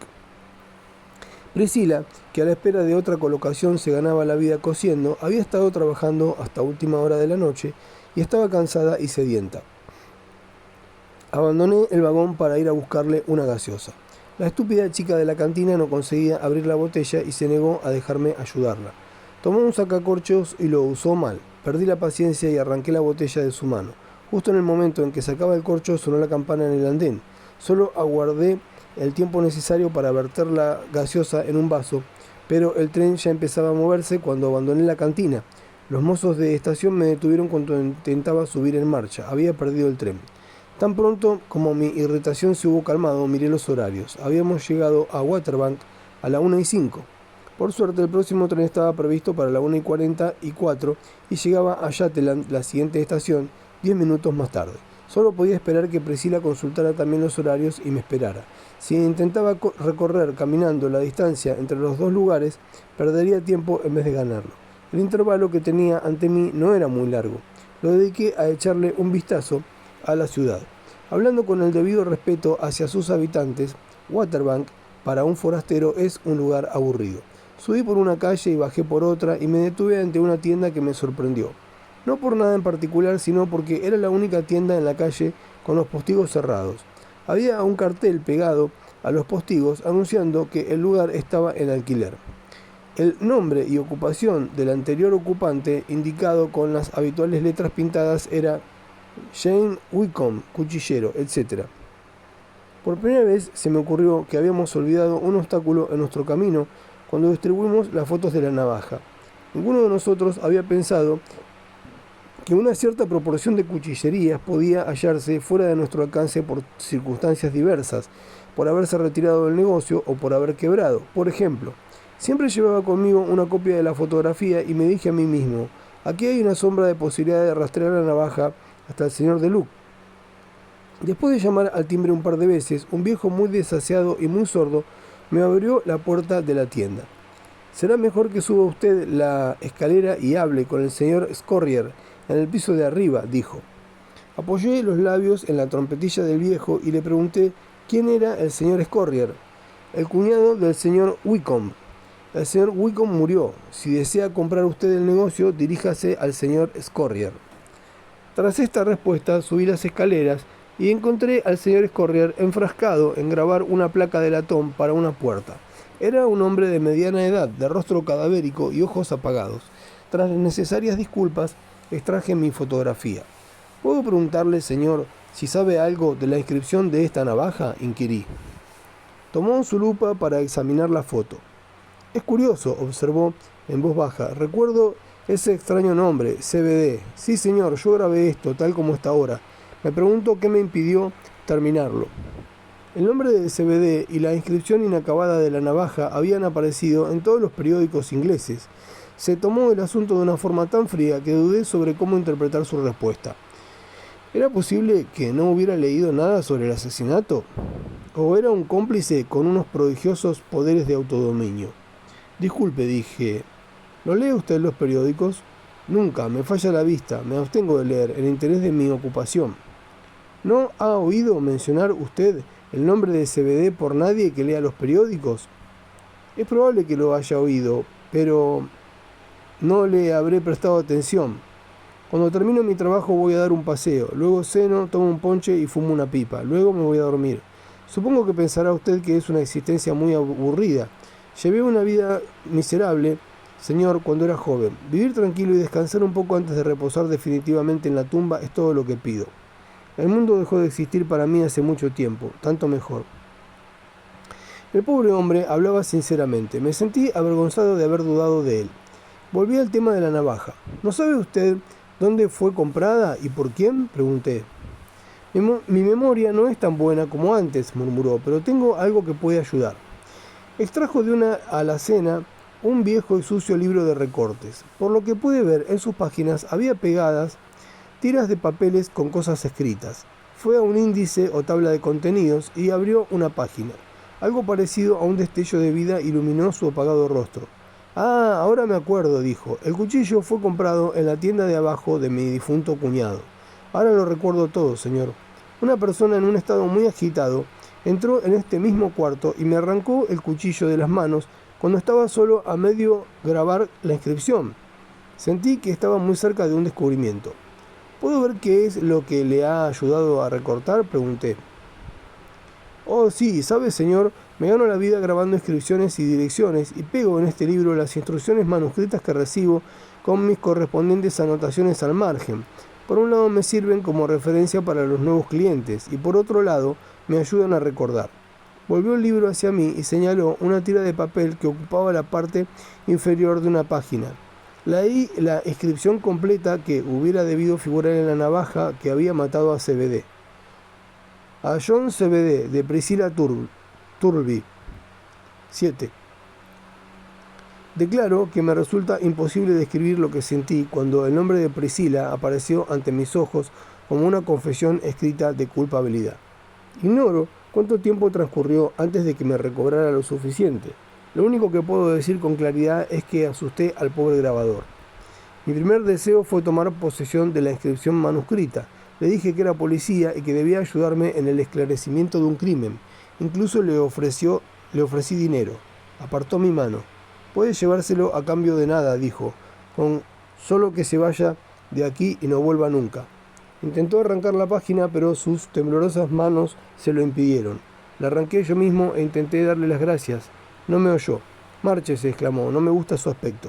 Priscila, que a la espera de otra colocación se ganaba la vida cosiendo, había estado trabajando hasta última hora de la noche y estaba cansada y sedienta. Abandoné el vagón para ir a buscarle una gaseosa. La estúpida chica de la cantina no conseguía abrir la botella y se negó a dejarme ayudarla. Tomó un sacacorchos y lo usó mal. Perdí la paciencia y arranqué la botella de su mano. Justo en el momento en que sacaba el corcho sonó la campana en el andén. Solo aguardé el tiempo necesario para verter la gaseosa en un vaso, pero el tren ya empezaba a moverse cuando abandoné la cantina. Los mozos de estación me detuvieron cuando intentaba subir en marcha. Había perdido el tren. Tan pronto como mi irritación se hubo calmado, miré los horarios. Habíamos llegado a Waterbank a la 1:05. Por suerte, el próximo tren estaba previsto para la 1:44 y llegaba a Yateland, la siguiente estación, 10 minutos más tarde. Solo podía esperar que Priscila consultara también los horarios y me esperara. Si intentaba recorrer caminando la distancia entre los dos lugares, perdería tiempo en vez de ganarlo. El intervalo que tenía ante mí no era muy largo. Lo dediqué a echarle un vistazo a la ciudad. Hablando con el debido respeto hacia sus habitantes, Waterbank para un forastero es un lugar aburrido. Subí por una calle y bajé por otra y me detuve ante una tienda que me sorprendió. No por nada en particular, sino porque era la única tienda en la calle con los postigos cerrados. Había un cartel pegado a los postigos anunciando que el lugar estaba en alquiler. El nombre y ocupación del anterior ocupante, indicado con las habituales letras pintadas, era Jane Wickham, cuchillero, etc. Por primera vez se me ocurrió que habíamos olvidado un obstáculo en nuestro camino cuando distribuimos las fotos de la navaja. Ninguno de nosotros había pensado que una cierta proporción de cuchillerías podía hallarse fuera de nuestro alcance por circunstancias diversas, por haberse retirado del negocio o por haber quebrado. Por ejemplo, siempre llevaba conmigo una copia de la fotografía y me dije a mí mismo: aquí hay una sombra de posibilidad de rastrear la navaja hasta el señor de Luc. Después de llamar al timbre un par de veces, un viejo muy desasiado y muy sordo me abrió la puerta de la tienda. Será mejor que suba usted la escalera y hable con el señor Scorrier en el piso de arriba, dijo. Apoyé los labios en la trompetilla del viejo y le pregunté quién era el señor Scorrier. El cuñado del señor Wickham. El señor Wickham murió. Si desea comprar usted el negocio, diríjase al señor Scorrier. Tras esta respuesta subí las escaleras y encontré al señor Escorrier enfrascado en grabar una placa de latón para una puerta. Era un hombre de mediana edad, de rostro cadavérico y ojos apagados. Tras las necesarias disculpas, extraje mi fotografía. ¿Puedo preguntarle, señor, si sabe algo de la inscripción de esta navaja?, inquirí. Tomó su lupa para examinar la foto. Es curioso, observó en voz baja. Recuerdo ese extraño nombre, CBD. Sí, señor, yo grabé esto, tal como está ahora. Me pregunto qué me impidió terminarlo. El nombre de CBD y la inscripción inacabada de la navaja habían aparecido en todos los periódicos ingleses. Se tomó el asunto de una forma tan fría que dudé sobre cómo interpretar su respuesta. ¿Era posible que no hubiera leído nada sobre el asesinato? ¿O era un cómplice con unos prodigiosos poderes de autodominio? Disculpe, dije, ¿no lee usted los periódicos? Nunca, me falla la vista, me abstengo de leer, el interés de mi ocupación. ¿No ha oído mencionar usted el nombre de CBD por nadie que lea los periódicos? Es probable que lo haya oído, pero no le habré prestado atención. Cuando termino mi trabajo voy a dar un paseo, luego ceno, tomo un ponche y fumo una pipa, luego me voy a dormir. Supongo que pensará usted que es una existencia muy aburrida. Llevé una vida miserable, señor, cuando era joven. Vivir tranquilo y descansar un poco antes de reposar definitivamente en la tumba es todo lo que pido. El mundo dejó de existir para mí hace mucho tiempo, tanto mejor. El pobre hombre hablaba sinceramente. Me sentí avergonzado de haber dudado de él. Volví al tema de la navaja. ¿No sabe usted dónde fue comprada y por quién?, pregunté. Mi memoria no es tan buena como antes, murmuró, pero tengo algo que puede ayudar. Extrajo de una alacena un viejo y sucio libro de recortes. Por lo que pude ver, en sus páginas había pegadas tiras de papeles con cosas escritas. Fue a un índice o tabla de contenidos y abrió una página. Algo parecido a un destello de vida iluminó su apagado rostro. Ah, ahora me acuerdo, dijo. El cuchillo fue comprado en la tienda de abajo de mi difunto cuñado. Ahora lo recuerdo todo, señor. Una persona en un estado muy agitado entró en este mismo cuarto y me arrancó el cuchillo de las manos cuando estaba solo a medio grabar la inscripción. Sentí que estaba muy cerca de un descubrimiento. ¿Puedo ver qué es lo que le ha ayudado a recortar?, pregunté. Oh, sí, ¿sabe, señor? Me gano la vida grabando inscripciones y direcciones y pego en este libro las instrucciones manuscritas que recibo con mis correspondientes anotaciones al margen. Por un lado me sirven como referencia para los nuevos clientes y por otro lado me ayudan a recordar. Volvió el libro hacia mí y señaló una tira de papel que ocupaba la parte inferior de una página. Leí la inscripción completa que hubiera debido figurar en la navaja que había matado a CBD. A John CBD, de Priscilla Turby. 7. Declaro que me resulta imposible describir lo que sentí cuando el nombre de Priscilla apareció ante mis ojos como una confesión escrita de culpabilidad. Ignoro cuánto tiempo transcurrió antes de que me recobrara lo suficiente. Lo único que puedo decir con claridad es que asusté al pobre grabador. Mi primer deseo fue tomar posesión de la inscripción manuscrita. Le dije que era policía y que debía ayudarme en el esclarecimiento de un crimen. Incluso le ofrecí dinero. Apartó mi mano. Puede llevárselo a cambio de nada, dijo, con solo que se vaya de aquí y no vuelva nunca. Intentó arrancar la página, pero sus temblorosas manos se lo impidieron. La arranqué yo mismo e intenté darle las gracias. No me oyó. Márchese, exclamó, no me gusta su aspecto.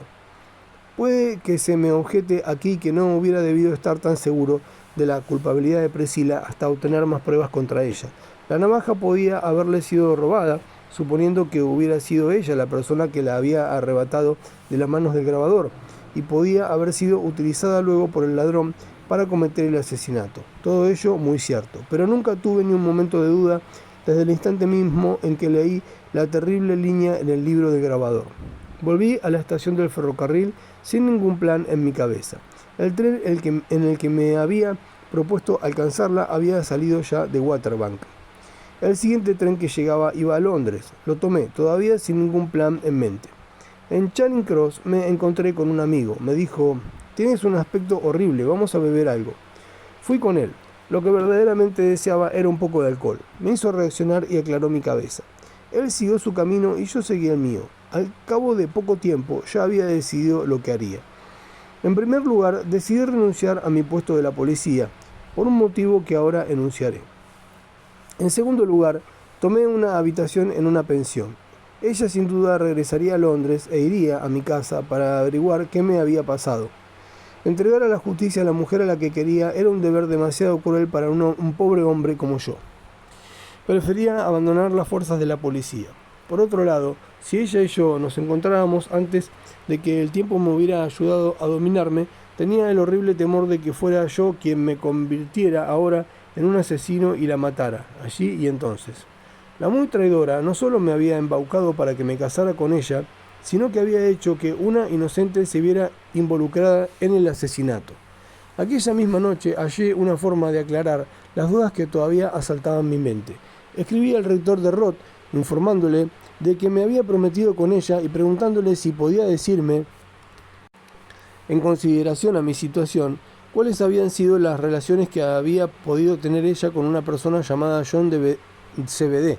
Puede que se me objete aquí que no hubiera debido estar tan seguro de la culpabilidad de Priscilla hasta obtener más pruebas contra ella. La navaja podía haberle sido robada, suponiendo que hubiera sido ella la persona que la había arrebatado de las manos del grabador, y podía haber sido utilizada luego por el ladrón para cometer el asesinato. Todo ello muy cierto, pero nunca tuve ni un momento de duda desde el instante mismo en que leí la terrible línea en el libro del grabador. Volví a la estación del ferrocarril sin ningún plan en mi cabeza. El tren en el que me había propuesto alcanzarla había salido ya de Waterbank. El siguiente tren que llegaba iba a Londres. Lo tomé, todavía sin ningún plan en mente. En Charing Cross me encontré con un amigo. Me dijo, «Tienes un aspecto horrible, vamos a beber algo». Fui con él. Lo que verdaderamente deseaba era un poco de alcohol. Me hizo reaccionar y aclaró mi cabeza. Él siguió su camino y yo seguí el mío. Al cabo de poco tiempo ya había decidido lo que haría. En primer lugar, decidí renunciar a mi puesto de la policía, por un motivo que ahora enunciaré. En segundo lugar, tomé una habitación en una pensión. Ella sin duda regresaría a Londres e iría a mi casa para averiguar qué me había pasado. Entregar a la justicia a la mujer a la que quería era un deber demasiado cruel para un pobre hombre como yo. Prefería abandonar las fuerzas de la policía. Por otro lado, si ella y yo nos encontrábamos antes de que el tiempo me hubiera ayudado a dominarme, tenía el horrible temor de que fuera yo quien me convirtiera ahora en un asesino y la matara, allí y entonces. La muy traidora no solo me había embaucado para que me casara con ella, sino que había hecho que una inocente se viera involucrada en el asesinato. Aquella misma noche hallé una forma de aclarar las dudas que todavía asaltaban mi mente. Escribí al rector de Roth informándole de que me había prometido con ella y preguntándole si podía decirme, en consideración a mi situación, cuáles habían sido las relaciones que había podido tener ella con una persona llamada John de CBD.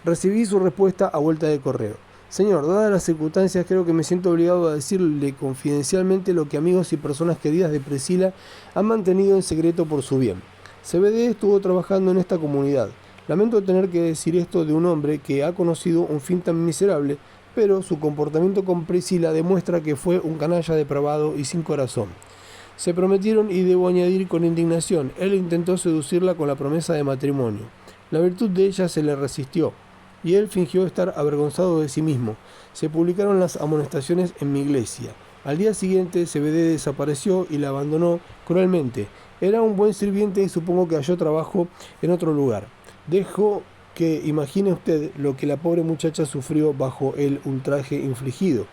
Recibí su respuesta a vuelta de correo. Señor, dadas las circunstancias, creo que me siento obligado a decirle confidencialmente lo que amigos y personas queridas de Priscila han mantenido en secreto por su bien. CBD estuvo trabajando en esta comunidad. Lamento tener que decir esto de un hombre que ha conocido un fin tan miserable, pero su comportamiento con Priscila demuestra que fue un canalla depravado y sin corazón. Se prometieron y debo añadir con indignación, él intentó seducirla con la promesa de matrimonio. La virtud de ella se le resistió, y él fingió estar avergonzado de sí mismo. Se publicaron las amonestaciones en mi iglesia. Al día siguiente CBD desapareció y la abandonó cruelmente. Era un buen sirviente y supongo que halló trabajo en otro lugar. Dejo que imagine usted lo que la pobre muchacha sufrió bajo el ultraje infligido.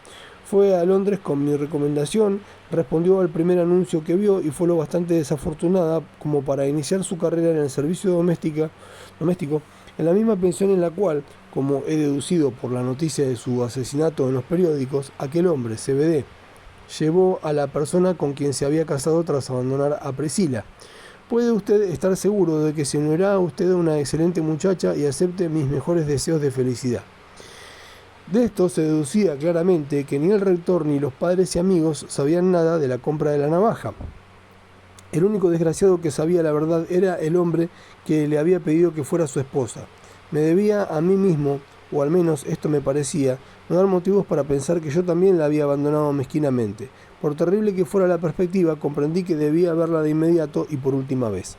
Fue a Londres con mi recomendación, respondió al primer anuncio que vio y fue lo bastante desafortunada como para iniciar su carrera en el servicio doméstico, en la misma pensión en la cual, como he deducido por la noticia de su asesinato en los periódicos, aquel hombre, CBD, llevó a la persona con quien se había casado tras abandonar a Priscila. Puede usted estar seguro de que se unirá a usted una excelente muchacha y acepte mis mejores deseos de felicidad. De esto se deducía claramente que ni el rector ni los padres y amigos sabían nada de la compra de la navaja. El único desgraciado que sabía la verdad era el hombre que le había pedido que fuera su esposa. Me debía a mí mismo, o al menos esto me parecía, no dar motivos para pensar que yo también la había abandonado mezquinamente. Por terrible que fuera la perspectiva, comprendí que debía verla de inmediato y por última vez.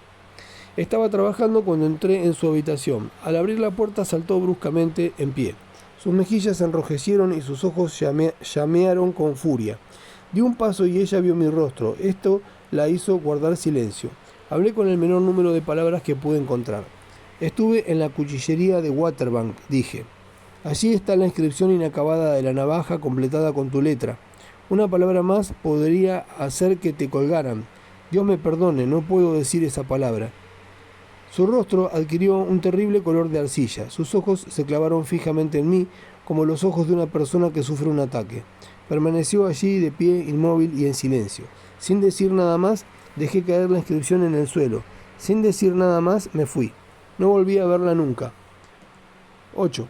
Estaba trabajando cuando entré en su habitación. Al abrir la puerta saltó bruscamente en pie. Sus mejillas se enrojecieron y sus ojos llamearon con furia. Di un paso y ella vio mi rostro. Esto la hizo guardar silencio. Hablé con el menor número de palabras que pude encontrar. Estuve en la cuchillería de Waterbank, dije. Allí está la inscripción inacabada de la navaja completada con tu letra. Una palabra más podría hacer que te colgaran. Dios me perdone, no puedo decir esa palabra. Su rostro adquirió un terrible color de arcilla. Sus ojos se clavaron fijamente en mí, como los ojos de una persona que sufre un ataque. Permaneció allí de pie, inmóvil y en silencio. Sin decir nada más, dejé caer la inscripción en el suelo. Sin decir nada más, me fui. No volví a verla nunca. 8.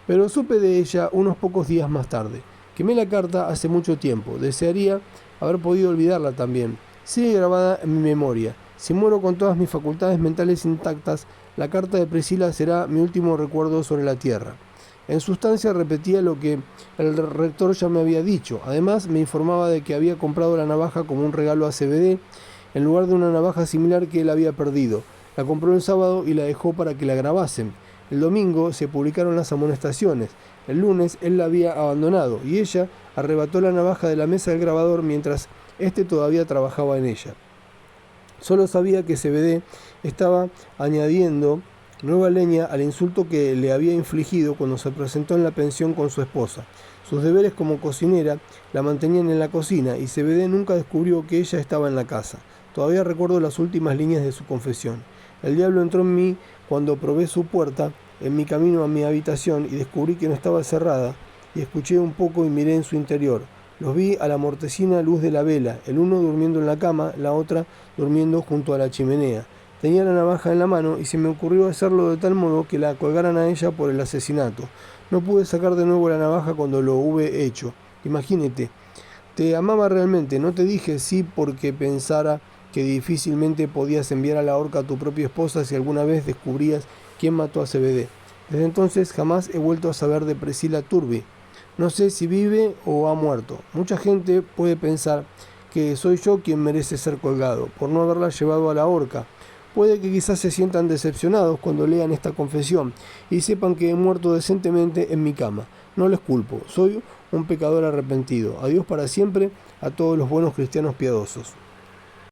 Pero supe de ella unos pocos días más tarde. Quemé la carta hace mucho tiempo. Desearía haber podido olvidarla también. Sigue grabada en mi memoria. Si muero con todas mis facultades mentales intactas, la carta de Priscila será mi último recuerdo sobre la tierra. En sustancia repetía lo que el rector ya me había dicho. Además me informaba de que había comprado la navaja como un regalo a CBD en lugar de una navaja similar que él había perdido. La compró el sábado y la dejó para que la grabasen. El domingo se publicaron las amonestaciones. El lunes él la había abandonado y ella arrebató la navaja de la mesa del grabador mientras éste todavía trabajaba en ella. Solo sabía que CBD estaba añadiendo nueva leña al insulto que le había infligido cuando se presentó en la pensión con su esposa. Sus deberes como cocinera la mantenían en la cocina y CBD nunca descubrió que ella estaba en la casa. Todavía recuerdo las últimas líneas de su confesión. El diablo entró en mí cuando probé su puerta en mi camino a mi habitación y descubrí que no estaba cerrada, y escuché un poco y miré en su interior. Los vi a la mortecina luz de la vela, el uno durmiendo en la cama, la otra durmiendo junto a la chimenea. Tenía la navaja en la mano y se me ocurrió hacerlo de tal modo que la colgaran a ella por el asesinato. No pude sacar de nuevo la navaja cuando lo hube hecho. Imagínate, te amaba realmente, no te dije sí porque pensara que difícilmente podías enviar a la horca a tu propia esposa si alguna vez descubrías quién mató a CBD. Desde entonces jamás he vuelto a saber de Priscilla Turby. No sé si vive o ha muerto. Mucha gente puede pensar que soy yo quien merece ser colgado, por no haberla llevado a la horca. Puede que quizás se sientan decepcionados cuando lean esta confesión y sepan que he muerto decentemente en mi cama. No les culpo, soy un pecador arrepentido. Adiós para siempre a todos los buenos cristianos piadosos.